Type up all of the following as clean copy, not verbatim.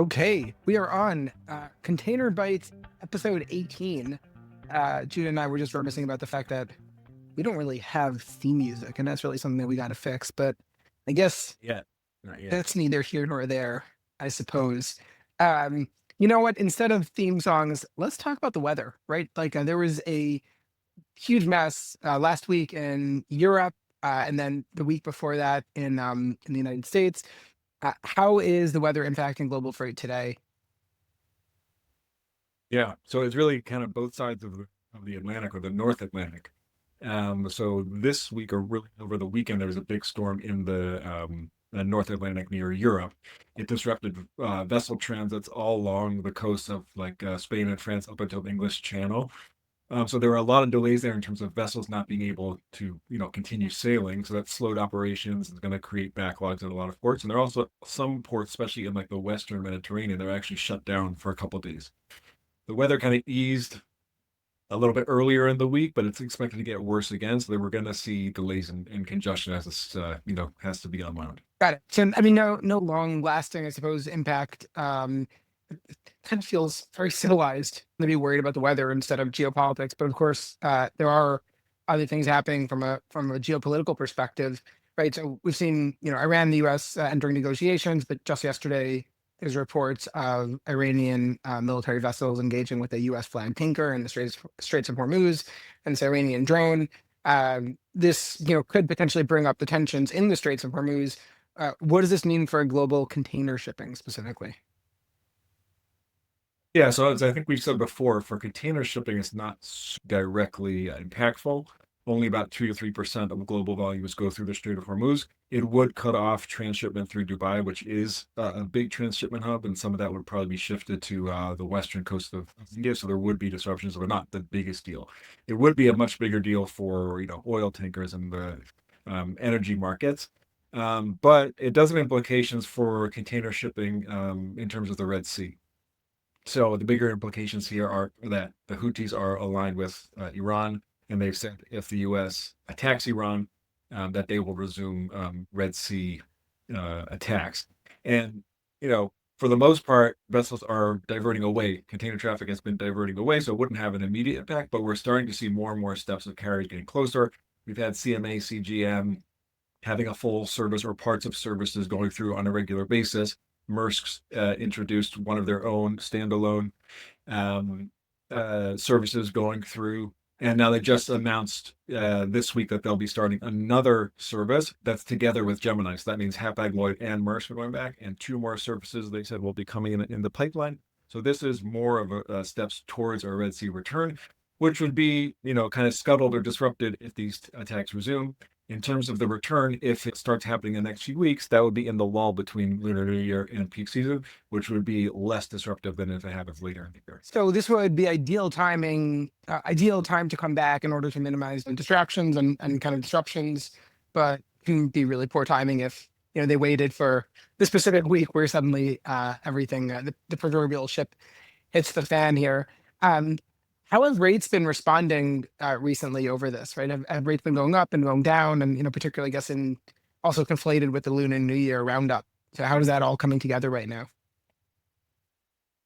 Okay, we are on Container Bytes episode 18. Judah and I were just reminiscing about the fact that we don't really have theme music, and that's really something that we got to fix. But I guess Yet. Not yet. that's neither here nor there, I suppose. Um, you know what? Instead of theme songs, let's talk about the weather, right? Like there was a huge mess last week in Europe, and then the week before that in the United States. How is the weather impacting global freight today? Yeah. So it's really kind of both sides of the Atlantic or the North Atlantic. So this week or really over the weekend, there was a big storm in the North Atlantic near Europe. It disrupted vessel transits all along the coast of Spain and France up until the English Channel. So there were a lot of delays there in terms of vessels not being able to, continue sailing. So that slowed operations. It's going to create backlogs in a lot of ports. And there are also some ports, especially in like the Western Mediterranean, they're actually shut down for a couple of days. The weather kind of eased a little bit earlier in the week, but it's expected to get worse again. So we're going to see delays and congestion as this, has to be unwound. Got it. So, I mean, no long lasting, I suppose, impact. It kind of feels very civilized to be worried about the weather instead of geopolitics. But of course, there are other things happening from a geopolitical perspective, right? So we've seen, Iran and the U.S. Entering negotiations, but just yesterday there's reports of Iranian military vessels engaging with a U.S. flagged tanker in the Straits of Hormuz and this Iranian drone. This, could potentially bring up the tensions in the Straits of Hormuz. What does this mean for global container shipping specifically? Yeah, so as I think we've said before, for container shipping, it's not directly impactful. Only about 2 to 3% of global volumes go through the Strait of Hormuz. It would cut off transshipment through Dubai, which is a big transshipment hub, and some of that would probably be shifted to the western coast of India. So there would be disruptions, but not the biggest deal. It would be a much bigger deal for oil tankers and the energy markets. But it does have implications for container shipping in terms of the Red Sea. So the bigger implications here are that the Houthis are aligned with Iran, and they've said if the U.S. attacks Iran, that they will resume Red Sea attacks. And for the most part, vessels are diverting away. Container traffic has been diverting away, so it wouldn't have an immediate impact. But we're starting to see more and more steps of carriers getting closer. We've had CMA, CGM having a full service or parts of services going through on a regular basis. Maersk's introduced one of their own standalone um, services going through. And now they just announced this week that they'll be starting another service that's together with Gemini. So that means Hapag-Lloyd and Maersk are going back, and two more services they said will be coming in the pipeline. So this is more of a steps towards a Red Sea return, which would be, kind of scuttled or disrupted if these attacks resume. In terms of the return, if it starts happening in the next few weeks, that would be in the lull between Lunar New Year and peak season, which would be less disruptive than if it happens later in the year. So this would be ideal time to come back in order to minimize the distractions and kind of disruptions, but can be really poor timing if they waited for the specific week where suddenly everything the proverbial ship hits the fan here. Um, how have rates been responding recently over this? Right, have rates been going up and going down, and particularly, I guess, in also conflated with the Lunar New Year roundup. So how is that all coming together right now?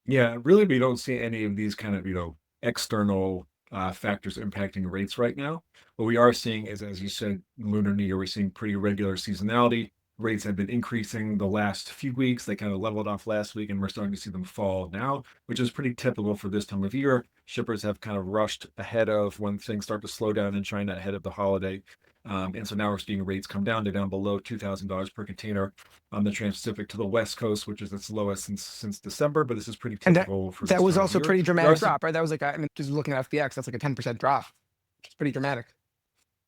Yeah, really, we don't see any of these kind of, external factors impacting rates right now. What we are seeing is, as you said, Lunar New Year, we're seeing pretty regular seasonality. Rates have been increasing the last few weeks. They kind of leveled off last week, and we're starting to see them fall now, which is pretty typical for this time of year. Shippers have kind of rushed ahead of when things start to slow down in China ahead of the holiday. And so now we're seeing rates come down. They're down below $2,000 per container on the Transpacific to the West Coast, which is its lowest since December. But this is pretty And that typical for that this was time of also a year. pretty We are dramatic seeing, drop, right? That was like, I mean, just looking at FBX, that's like a 10% drop, which is pretty dramatic.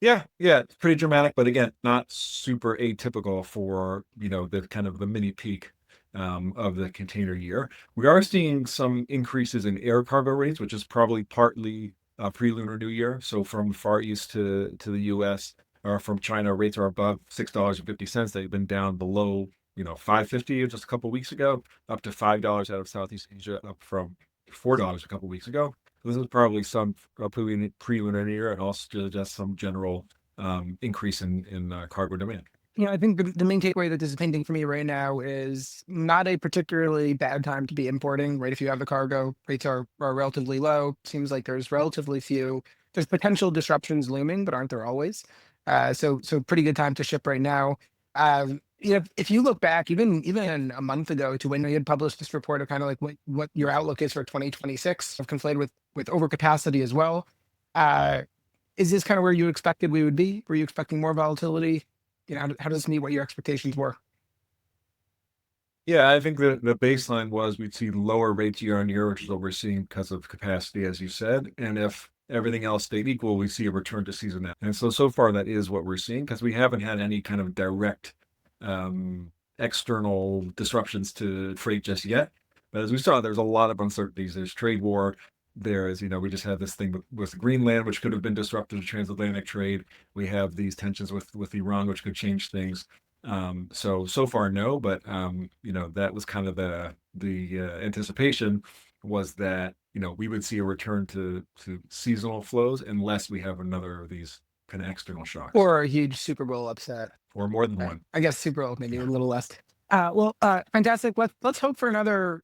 yeah, it's pretty dramatic, but again, not super atypical for the kind of the mini peak of the container year. We are seeing some increases in air cargo rates, which is probably partly pre-Lunar New Year. So from Far East to the U.S. or from China, rates are above $6.50. They've been down below 5.50 just a couple of weeks ago, up to $5 out of Southeast Asia, up from $4 a couple of weeks ago. So this is probably some pre-Lunar New Year and also just some general increase in cargo demand. I think the main takeaway that this is painting for me right now is not a particularly bad time to be importing, right? If you have the cargo, rates are relatively low. Seems like there's relatively few. There's potential disruptions looming, but aren't there always? So pretty good time to ship right now. If you look back, even a month ago to when we had published this report of kind of like what your outlook is for 2026, of conflated with overcapacity as well. Is this kind of where you expected we would be? Were you expecting more volatility? How does this meet what your expectations were? Yeah, I think the baseline was we'd see lower rates year on year, which is what we're seeing because of capacity, as you said. And if everything else stayed equal, we see a return to seasonality. And so far, that is what we're seeing because we haven't had any kind of direct external disruptions to freight just yet. But as we saw, there's a lot of uncertainties. There's trade war. There's, we just had this thing with Greenland, which could have been disrupted to transatlantic trade. We have these tensions with Iran, which could change things. So far, no, but that was kind of the anticipation was that we would see a return to seasonal flows unless we have another of these kind of external shocks Or a huge Super Bowl upset? or more than one. I guess Super Bowl maybe a little less. Fantastic. Let's hope for another,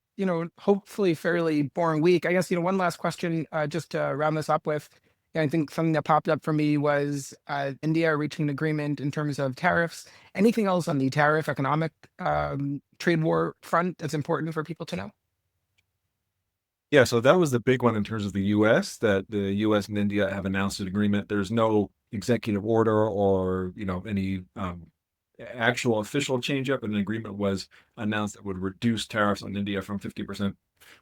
hopefully fairly boring week. I guess, one last question, just to round this up with. I think something that popped up for me was India reaching an agreement in terms of tariffs. Anything else on the tariff economic trade war front that's important for people to know? Yeah, so that was the big one in terms of the U.S., that the U.S. and India have announced an agreement. There's no executive order or, any actual official change up. An agreement was announced that would reduce tariffs on India from 50%,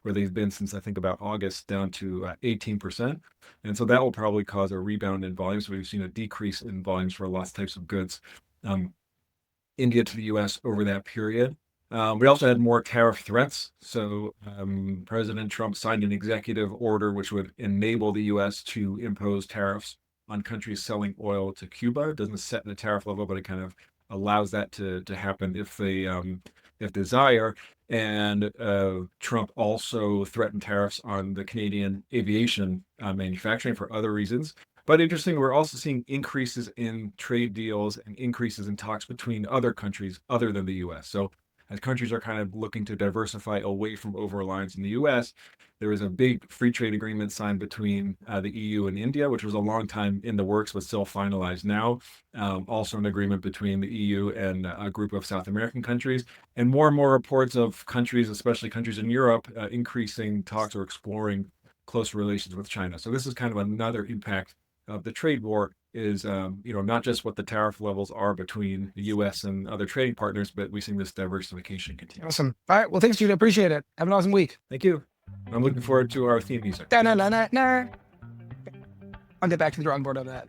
where they've been since I think about August, down to 18%. And so that will probably cause a rebound in volumes. We've seen a decrease in volumes for lots of types of goods, India to the U.S. over that period. We also had more tariff threats. So President Trump signed an executive order which would enable the U.S. to impose tariffs on countries selling oil to Cuba. It doesn't set the tariff level, but it kind of allows that to happen if they if desire. And Trump also threatened tariffs on the Canadian aviation manufacturing for other reasons. But interesting, we're also seeing increases in trade deals and increases in talks between other countries other than the U.S. So as countries are kind of looking to diversify away from over-reliance in the U.S., there was a big free trade agreement signed between the EU and India, which was a long time in the works, but still finalized now. Also an agreement between the EU and a group of South American countries. And more reports of countries, especially countries in Europe, increasing talks or exploring close relations with China. So this is kind of another impact of the trade war is, not just what the tariff levels are between the U.S. and other trading partners, but we've seen this diversification continue. Awesome. All right. Well, thanks, Jude. Appreciate it. Have an awesome week. Thank you. I'm looking forward to our theme music. Da-na-na-na-na. I'll get back to the drawing board on that.